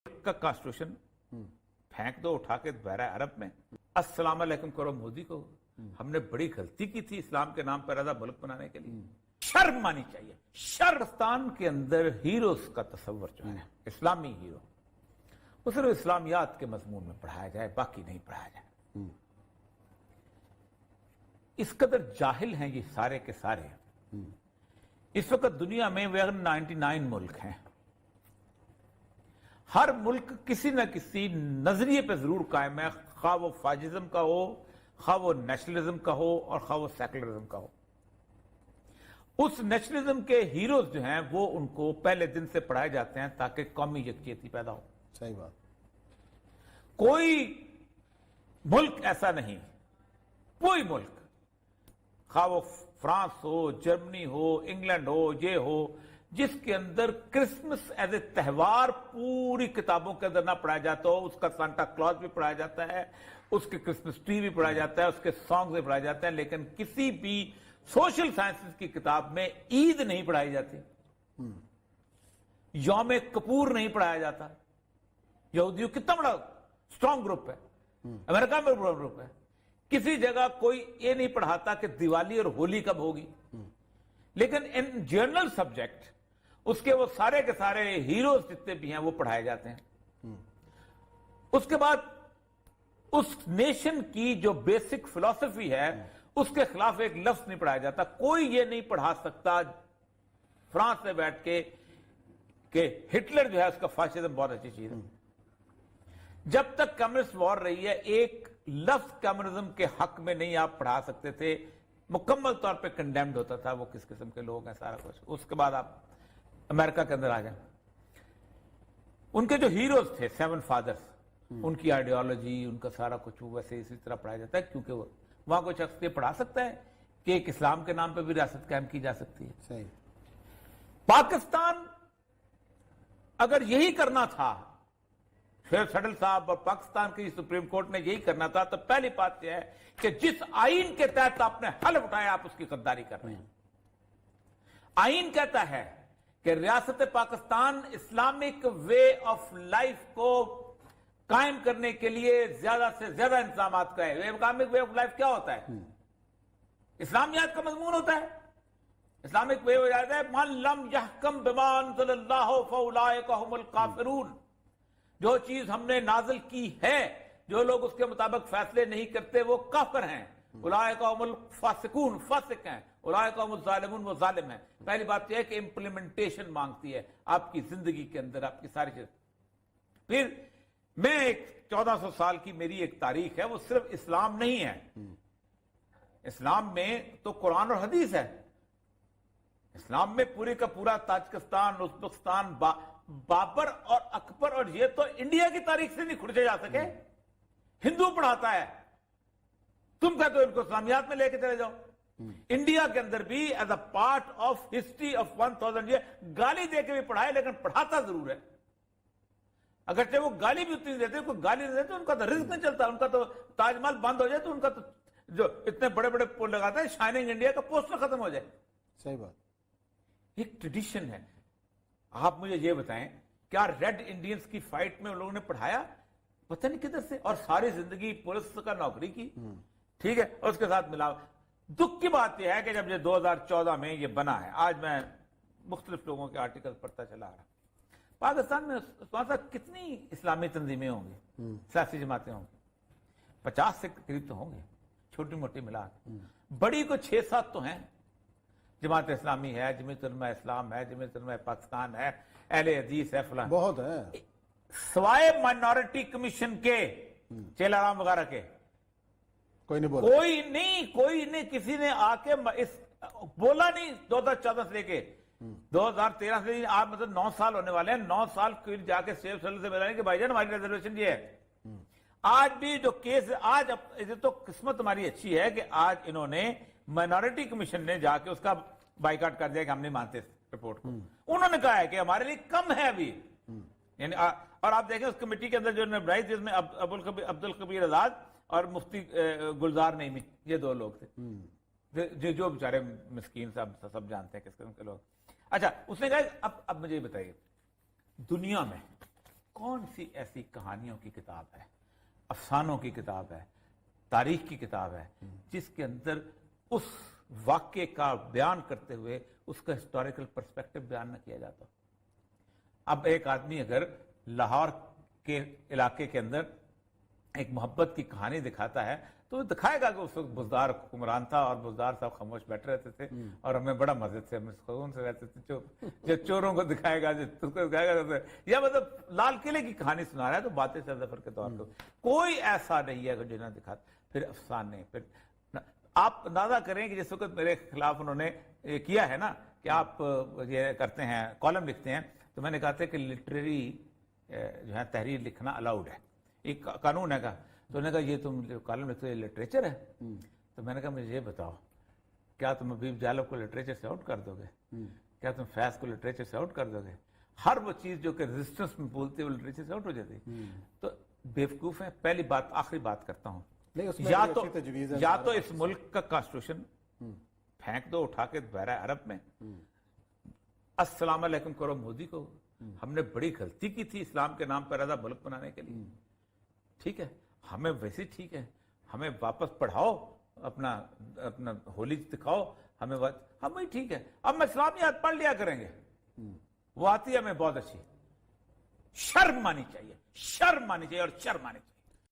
का कॉन्स्टिट्यूशन फेंक दो उठा के बहरा अरब में, अस्सलाम अलैकुम करो मोदी को। हमने बड़ी गलती की थी इस्लाम के नाम पर आधा मुल्क बनाने के लिए, शर्म आनी चाहिए। शर्मस्तान के अंदर हीरोज का तस्वर जो है, इस्लामी हीरो, वो सिर्फ इस्लामियात के मजमून में पढ़ाया जाए, बाकी नहीं पढ़ाया जाए। इस कदर जाहिल हैं ये सारे के सारे। इस वक्त दुनिया में 99 मुल्क हैं। हर मुल्क किसी न किसी नजरिए पे जरूर कायम है, खा वो फाजिज्म का हो, खा वो नेशनलिज्म का हो, और खा वो सेकुलरिज्म का हो। उस नेशनलिज्म के हीरोज जो हैं वो उनको पहले दिन से पढ़ाए जाते हैं ताकि कौमी यकजहती पैदा हो। सही बात। कोई मुल्क ऐसा नहीं, कोई मुल्क, खा वो फ्रांस हो, जर्मनी हो, इंग्लैंड हो, ये हो, जिसके अंदर क्रिसमस एज ए त्योहार पूरी किताबों के अंदर ना पढ़ाया जाता हो। उसका सांता क्लॉज भी पढ़ाया जाता है, उसके क्रिसमस ट्री भी पढ़ाया जाता है, उसके सॉन्ग भी पढ़ाए जाते हैं, लेकिन किसी भी सोशल साइंसेस की किताब में ईद नहीं पढ़ाई जाती, यौम कपूर नहीं पढ़ाया जाता। यहूदियों कितना बड़ा स्ट्रॉन्ग ग्रुप है, अमेरिका में बड़ा ग्रुप है, किसी जगह कोई ये नहीं पढ़ाता कि दिवाली और होली कब होगी। लेकिन इन जर्नल सब्जेक्ट उसके वो सारे के सारे हीरोज जितने भी हैं वो पढ़ाए जाते हैं। उसके बाद उस नेशन की जो बेसिक फिलॉसफी है उसके खिलाफ एक लफ्ज नहीं पढ़ाया जाता। कोई ये नहीं पढ़ा सकता फ्रांस में बैठ के कि हिटलर जो है उसका फाशिज्म बहुत अच्छी चीज है। जब तक कम्युनिस्ट वॉर रही है, एक लफ्ज कम्युनिज्म के हक में नहीं आप पढ़ा सकते थे, मुकम्मल तौर पे कंडेम्ड होता था वो किस किस्म के लोग हैं, सारा कुछ। उसके बाद आप अमेरिका के अंदर आ जाए, उनके जो हीरोज थे, 7 फादर्स, उनकी आइडियोलॉजी, उनका सारा कुछ वो वैसे इसी तरह पढ़ाया जाता है, क्योंकि वो वहां कोई शख्स ये पढ़ा सकता है कि एक इस्लाम के नाम पे भी रियासत कायम की जा सकती है। सही। पाकिस्तान अगर यही करना था, शेर सडल साहब और पाकिस्तान की सुप्रीम कोर्ट ने यही करना था, तो पहली बात यह है कि जिस आइन के तहत आपने हल्फ उठाया आप उसकी गद्दारी कर रहे हैं। आइन कहता है कि रियासत Pakistan Islamic way of life को कायम करने के लिए ज्यादा से ज्यादा इंतजाम का है। इस्लामिक वे ऑफ लाइफ क्या होता है? इस्लामियात का मजमून होता है। इस्लामिक वे हो जाता है मन लम यहकम बिमा अंज़लल्लाहु फउलाइका हुमुल काफिरून। जो चीज हमने नाजिल की है, जो लोग उसके मुताबिक फैसले नहीं करते वो काफिर हैं। उलाइका हुमुल फासिकून, फासिक हैं। उलाइका हुमुल ज़ालिमून, वो जालिम हैं। पहली बात यह है कि इंप्लीमेंटेशन मांगती है आपकी जिंदगी के अंदर, आपकी सारी चीज। फिर मैं एक 1400 साल की मेरी एक तारीख है, वो सिर्फ इस्लाम नहीं है। इस्लाम में तो कुरान और हदीस है। इस्लाम में पूरे का पूरा ताजिकिस्तान, उज़्बेकिस्तान, बाबर और अकबर, और ये तो इंडिया की तारीख से नहीं खुर्चे जा सके। हिंदू पढ़ाता है, तुम कहते हो इनको इस्लामियात में लेके चले जाओ। इंडिया के अंदर भी as a part of history of 1000 year गाली दे के भी पढ़ाए, लेकिन पढ़ाता जरूर है। अगरचे वो गाली भी उतनी देते, कोई गाली नहीं देते, उनका तो रिस्क नहीं चलता। उनका तो ताजमहल बंद हो जाए तो उनका तो जो इतने बड़े बड़े पोल लगाता है, शाइनिंग इंडिया का पोस्टर खत्म हो जाए। सही बात। एक ट्रेडिशन है। आप मुझे ये बताएं, क्या रेड इंडियंस की फाइट में उन लोगों ने पढ़ाया? पता नहीं किधर से, और सारी जिंदगी पुलिस का नौकरी की, ठीक है, और उसके साथ मिला। दुख की बात यह है कि जब ये 2014 में ये बना है, आज मैं मुख्तलिफ लोगों के आर्टिकल पढ़ता चला आ रहा, पाकिस्तान में कितनी इस्लामी तंजीमें होंगी, सियासी जमातें होंगी? 50 से करीब तो होंगे, छोटी मोटी मिला। बड़ी को 6-7 तो हैं। जमात इस्लामी है, जमीयत उलमा इस्लाम है, जमीयत उलमा पाकिस्तान है, अहले हदीस है, फलां बहुत है। सवाए माइनॉरिटी कमीशन के, चेलाराम वगैरह के, कोई नहीं बोला। कोई नहीं किसी ने आके इस बोला नहीं। 2014 से लेके 2013 से आज मतलब 9 साल होने वाले हैं। 9 साल फिर जाके शेख सल्लल्लाहु से मिला कि भाईजान हमारी रिजर्वेशन ये है। आज भी जो केस, आज ये तो किस्मत हमारी अच्छी है कि आज इन्होंने माइनॉरिटी कमीशन ने जाके उसका बाइकाट कर दिया कि हम नहीं मानते रिपोर्ट को। उन्होंने कहा है कि हमारे लिए कम है अभी, यानी और आप देखें उस कमेटी के अंदर जो बनाई थी, उसमें अब्दुल कबीर आजाद और मुफ्ती गुलजार नईमी, ये 2 लोग थे जो बेचारे मिस्कीन सब जानते हैं किस किस्म के लोग। अच्छा, उसने कहा अब मुझे बताइए, दुनिया में کون سی ایسی کہانیوں کی کتاب ہے، افسانوں کی کتاب ہے، تاریخ کی کتاب ہے جس کے اندر اس واقعے کا بیان کرتے ہوئے اس کا ہسٹوریکل پرسپیکٹو بیان نہ کیا جاتا؟ اب ایک آدمی اگر لاہور کے علاقے کے اندر ایک محبت کی کہانی دکھاتا ہے تو وہ دکھائے گا کہ اس وقت بزدار حکمران تھا اور بزدار صاحب خاموش بیٹھے رہتے تھے اور ہمیں بڑا مزے سے ہم سکون سے رہتے تھے. جو چوروں کو دکھائے گا، اس کو دکھائے گا، یا مطلب لال قلعے کی کہانی سنا رہا ہے تو باتیں سے ظفر کے طور پر کوئی ایسا نہیں ہے جو نہ دکھاتا. پھر افسانے، پھر آپ اندازہ کریں کہ جس وقت میرے خلاف انہوں نے یہ کیا ہے نا کہ آپ یہ کرتے ہیں، کالم لکھتے ہیں، تو میں نے کہا تھا کہ لٹریری جو ہے تحریر لکھنا الاؤڈ ہے، ایک قانون ہے. تو انہوں نے کہا یہ تم کالم لکھتے ہو، یہ لٹریچر ہے؟ تو میں نے کہا مجھے یہ بتاؤ، کیا تم حبیب جالب کو لٹریچر سے آؤٹ کر دو گے؟ کیا تم فیض کو لٹریچر سے آؤٹ کر دو گے؟ ہر وہ چیز جو کہ ریزسٹنس میں بولتے وہ لٹریچر سے آؤٹ ہو جاتی. تو بیوقوف ہیں. پہلی بات، آخری بات کرتا ہوں، یا تو اس ملک کا کانسٹیٹیوشن پھینک دو اٹھا کے بحیرہ عرب میں، السلام علیکم کرو مودی کو. ہم نے بڑی غلطی کی تھی اسلام کے نام پر آزاد ملک بنانے کے لیے، ٹھیک ہے، ہمیں ویسے ٹھیک ہے، ہمیں واپس پڑھاؤ، اپنا ہولی دکھاؤ، ہمیں ٹھیک ہے. اب میں اسلامیات پڑھ لیا کریں گے، وہ آتی ہے ہمیں بہت اچھی. شرم آنی چاہیے، شرم آنی چاہیے اور شرم آنی چاہیے.